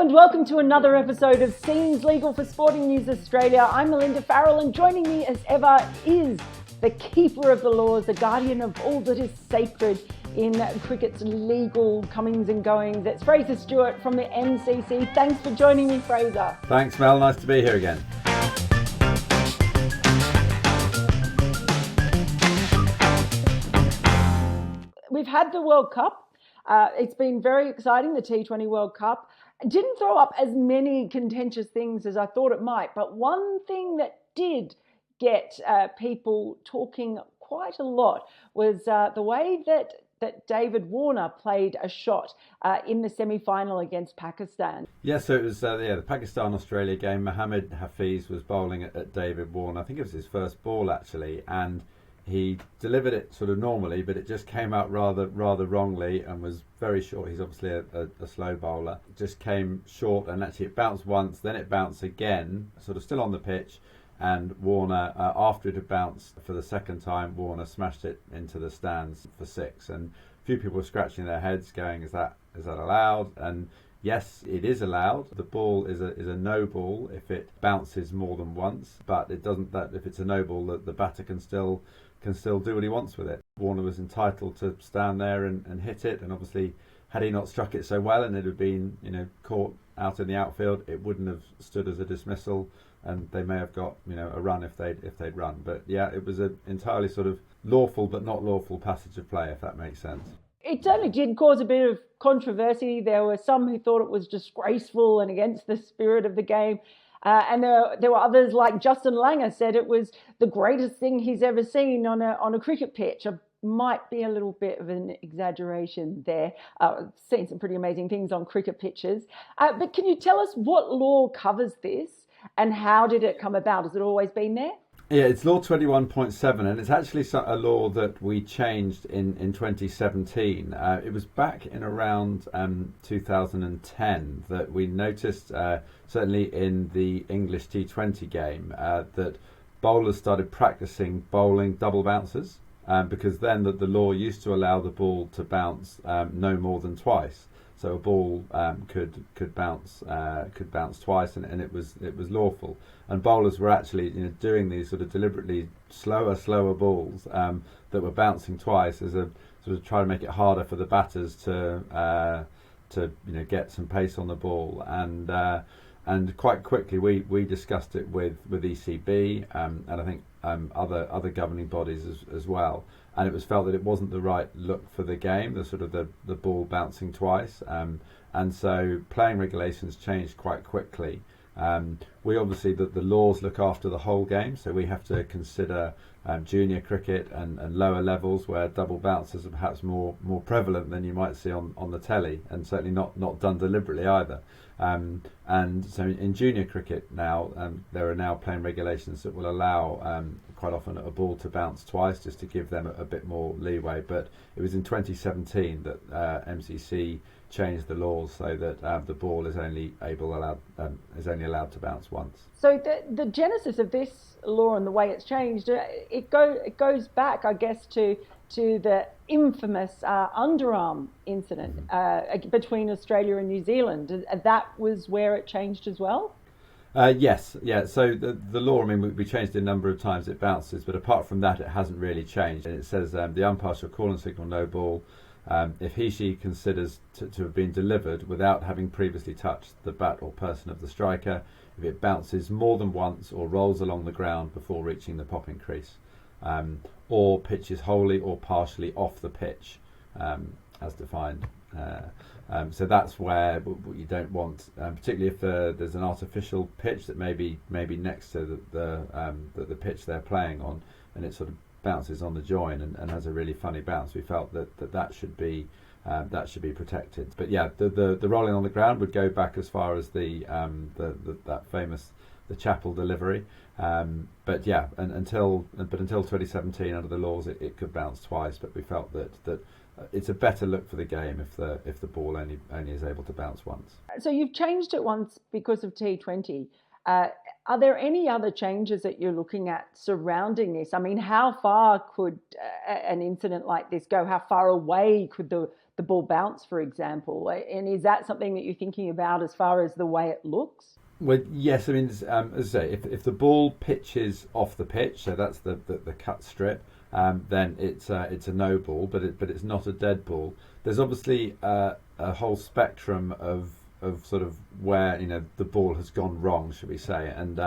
Hello and welcome to another episode of Seems Legal for Sporting News Australia. I'm Melinda Farrell, and joining me as ever is the keeper of the laws, the guardian of all that is sacred in cricket's legal comings and goings. It's Fraser Stewart from the MCC. Thanks for joining me, Fraser. Thanks, Mel. Nice to be here again. We've had the World Cup. It's been very exciting, the T20 World Cup. It didn't throw up as many contentious things as I thought it might, but one thing that did get people talking quite a lot was the way that David Warner played a shot in the semi-final against Pakistan. Yeah, so it was the Pakistan-Australia game. Mohammad Hafiz was bowling at David Warner. I think it was his first ball, actually, and he delivered it sort of normally, but it just came out rather wrongly and was very short. He's obviously a slow bowler. It just came short, and actually it bounced once, then it bounced again, sort of still on the pitch, and Warner, after it had bounced for the second time, Warner smashed it into the stands for six. And a few people were scratching their heads going, is that allowed? And yes, it is allowed. The ball is a no ball if it bounces more than once, but it doesn't. That if it's a no ball, the batter can still do what he wants with it. Warner was entitled to stand there and hit it, and obviously had he not struck it so well and it had been caught out in the outfield, it wouldn't have stood as a dismissal, and they may have got a run if they'd run. But yeah, it was an entirely sort of lawful but not lawful passage of play, if that makes sense. It certainly did cause a bit of controversy. There were some who thought it was disgraceful and against the spirit of the game. And there were others, like Justin Langer, said it was the greatest thing he's ever seen on a cricket pitch. Might be a little bit of an exaggeration there. I've seen some pretty amazing things on cricket pitches. But can you tell us what law covers this and how did it come about? Has it always been there? Yeah, it's Law 21.7, and it's actually a law that we changed in 2017. It was back in around 2010 that we noticed, certainly in the English T20 game, that bowlers started practicing bowling double bounces, because then the law used to allow the ball to bounce no more than twice. So a ball could bounce twice, and it was lawful. And bowlers were actually doing these sort of deliberately slower balls that were bouncing twice as a sort of try to make it harder for the batters to get some pace on the ball. And quite quickly we discussed it with ECB and I think other governing bodies as well. And it was felt that it wasn't the right look for the game, the ball bouncing twice. And so playing regulations changed quite quickly. We obviously, the laws look after the whole game, so we have to consider junior cricket and lower levels where double bounces are perhaps more prevalent than you might see on the telly, and certainly not done deliberately either. And so in junior cricket now, there are now playing regulations that will allow quite often a ball to bounce twice, just to give them a bit more leeway. But it was in 2017 that MCC changed the laws so that the ball is only allowed to bounce once. So the genesis of this law and the way it's changed, it goes back, I guess, to the infamous underarm incident between Australia and New Zealand. That was where it changed as well? Yes, yeah. So the law, I mean, we changed it a number of times, it bounces, but apart from that, it hasn't really changed. And it says the umpire shall call and signal no ball if she considers to have been delivered without having previously touched the bat or person of the striker, if it bounces more than once or rolls along the ground before reaching the popping crease, or pitches wholly or partially off the pitch, as defined. So that's where you don't want, particularly if there's an artificial pitch that may be next to the pitch they're playing on, and it sort of bounces on the join and has a really funny bounce. We felt that should be protected. But yeah, the rolling on the ground would go back as far as that famous the Chappell delivery. But yeah, until 2017 under the laws it could bounce twice. But we felt that it's a better look for the game if the ball only is able to bounce once. So you've changed it once because of T20. Are there any other changes that you're looking at surrounding this? I mean, how far could an incident like this go? How far away could the the ball bounce, for example. And is that something that you're thinking about as far as the way it looks? Well, yes. I mean, as I say, if the ball pitches off the pitch, so that's the cut strip, then it's a no ball, but it's not a dead ball. There's obviously a whole spectrum of sort of where the ball has gone wrong, should we say? And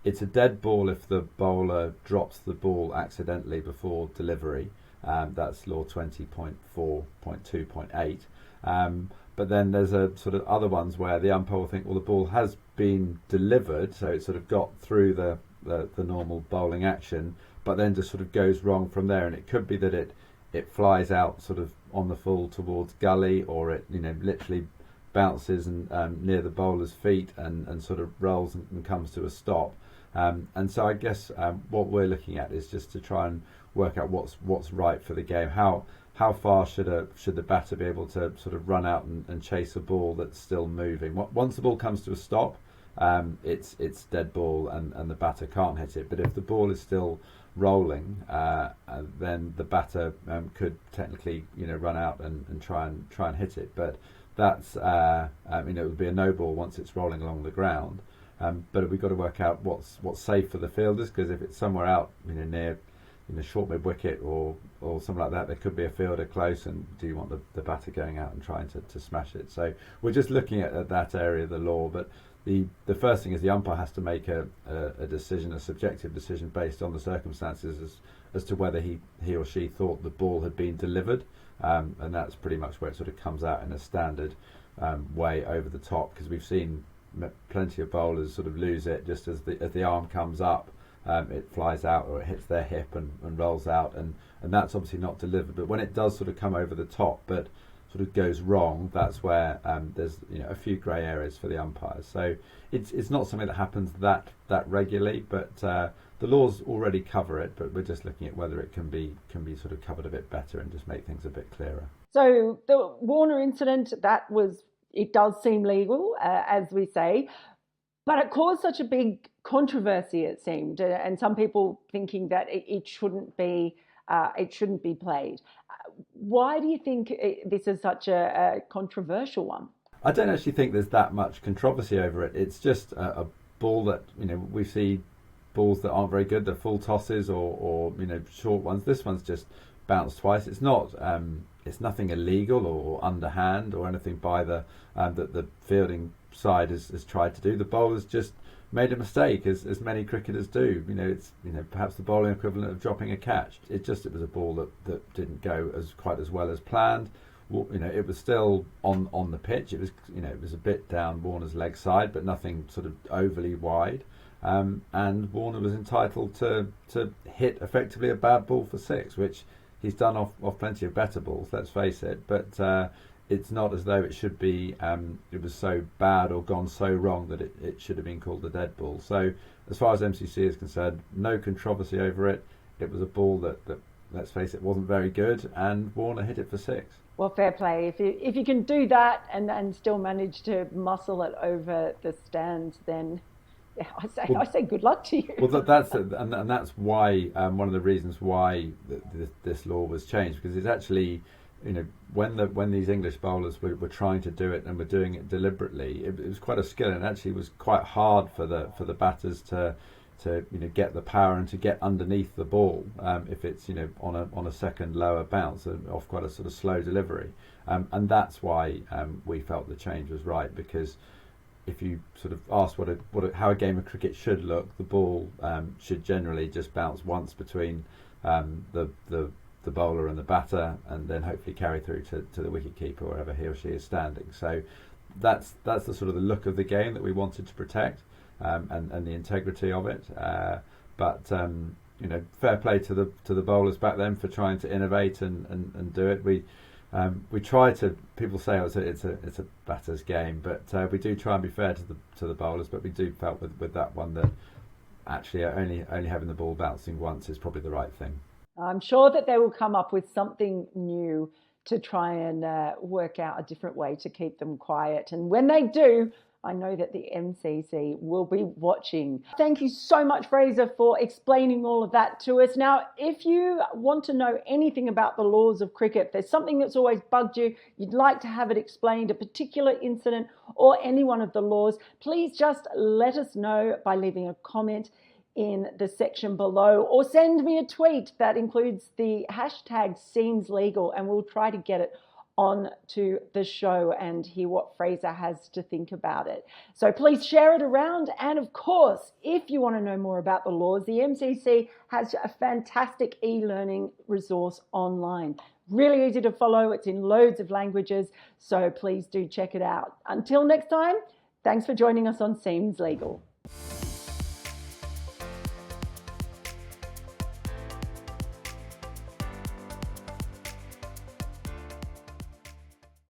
it's a dead ball if the bowler drops the ball accidentally before delivery. That's law 20.4.2.8. But then there's a sort of other ones where the umpire will think, well, the ball has been delivered, so it sort of got through the normal bowling action, but then just sort of goes wrong from there. And it could be that it flies out sort of on the full towards gully, or it literally bounces and near the bowler's feet and sort of rolls and comes to a stop. And so I guess what we're looking at is just to try and work out what's right for the game. How far should the batter be able to sort of run out and chase a ball that's still moving? Once the ball comes to a stop, it's dead ball and the batter can't hit it. But if the ball is still rolling, then the batter could technically run out and try and hit it. But that's it would be a no ball once it's rolling along the ground. But we've got to work out what's safe for the fielders, because if it's somewhere out near short mid wicket or something like that, there could be a fielder close, and do you want the batter going out and trying to smash it? So we're just looking at that area of the law. But the first thing is the umpire has to make a decision, a subjective decision based on the circumstances as to whether he or she thought the ball had been delivered, and that's pretty much where it sort of comes out in a standard way over the top, because we've seen plenty of bowlers sort of lose it just as the arm comes up. It flies out or it hits their hip and rolls out, and that's obviously not delivered. But when it does sort of come over the top but sort of goes wrong, that's where there's a few grey areas for the umpires. So it's not something that happens that regularly, but the laws already cover it. But we're just looking at whether it can be sort of covered a bit better and just make things a bit clearer. So the Warner incident, it does seem legal, as we say. But it caused such a big controversy, it seemed, and some people thinking that it shouldn't be played. Why do you think this is such a controversial one? I don't actually think there's that much controversy over it. It's just a ball that we see balls that aren't very good. They're full tosses or short ones. This one's just bounced twice. It's not. It's nothing illegal or underhand or anything by the fielding side has tried to do. The bowler's just made a mistake, as many cricketers do. It's perhaps the bowling equivalent of dropping a catch. It was a ball that didn't go quite as well as planned. It was still on the pitch. It was a bit down Warner's leg side, but nothing sort of overly wide. And Warner was entitled to hit effectively a bad ball for six, which he's done off plenty of better balls, let's face it. But it's not as though it should be. It was so bad or gone so wrong that it should have been called a dead ball. So as far as MCC is concerned, no controversy over it. It was a ball that let's face it, wasn't very good, and Warner hit it for six. Well, fair play. If you can do that and still manage to muscle it over the stands, then yeah, I say good luck to you. Well, that's why one of the reasons why this law was changed, because it's actually, when these English bowlers were trying to do it and were doing it deliberately, it was quite a skill, and actually was quite hard for the batters to get the power and to get underneath the ball if it's on a second lower bounce off quite a sort of slow delivery, and that's why we felt the change was right, because if you sort of ask how a game of cricket should look, the ball should generally just bounce once between the bowler and the batter, and then hopefully carry through to the wicket keeper wherever he or she is standing. So that's the sort of the look of the game that we wanted to protect, and the integrity of it. But fair play to the bowlers back then for trying to innovate and do it. We try to. People say it's a batter's game, but we do try and be fair to the bowlers. But we do felt with that one that actually only having the ball bouncing once is probably the right thing. I'm sure that they will come up with something new to try and work out a different way to keep them quiet. And when they do, I know that the MCC will be watching. Thank you so much, Fraser, for explaining all of that to us. Now, if you want to know anything about the laws of cricket, if there's something that's always bugged you, you'd like to have it explained, a particular incident or any one of the laws, please just let us know by leaving a comment in the section below, or send me a tweet that includes the hashtag #SeemsLegal, and we'll try to get it on to the show and hear what Fraser has to think about it. So please share it around. And of course, if you want to know more about the laws, the MCC has a fantastic e-learning resource online. Really easy to follow. It's in loads of languages. So please do check it out. Until next time, thanks for joining us on Seems Legal.